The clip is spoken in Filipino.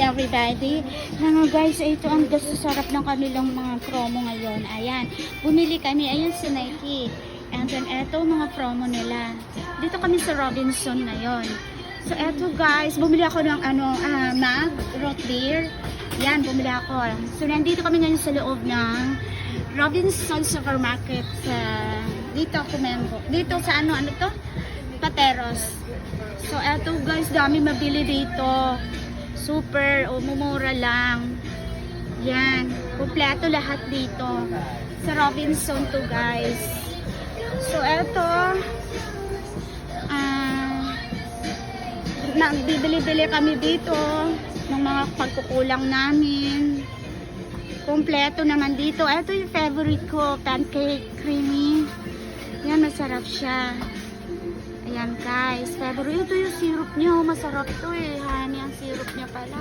everybody. Guys, ito ang sarap ng kanilang mga promo ngayon. Ayan, bumili kami. Ayan si Nike. And then, eto mga promo nila. Dito kami sa Robinson ngayon. So, eto guys, bumili ako ng mag, root beer. Yan, bumili ako. So, nandito kami ngayon sa loob ng Robinson Supermarket. Dito ako membo. Dito sa ano to? Pateros. So, eto guys, dami mabili dito. Super, mumura lang. Yan, kumpleto lahat dito. Sa Robinson to guys. So, eto, bibili-bili kami dito ng mga pagkukulang namin. Kumpleto naman dito. Eto yung favorite ko, pancake creamy. Yan, masarap siya. Ayan guys, favorite. Ito yung syrup niya. Masarap to eh. Honey ang syrup niya pala.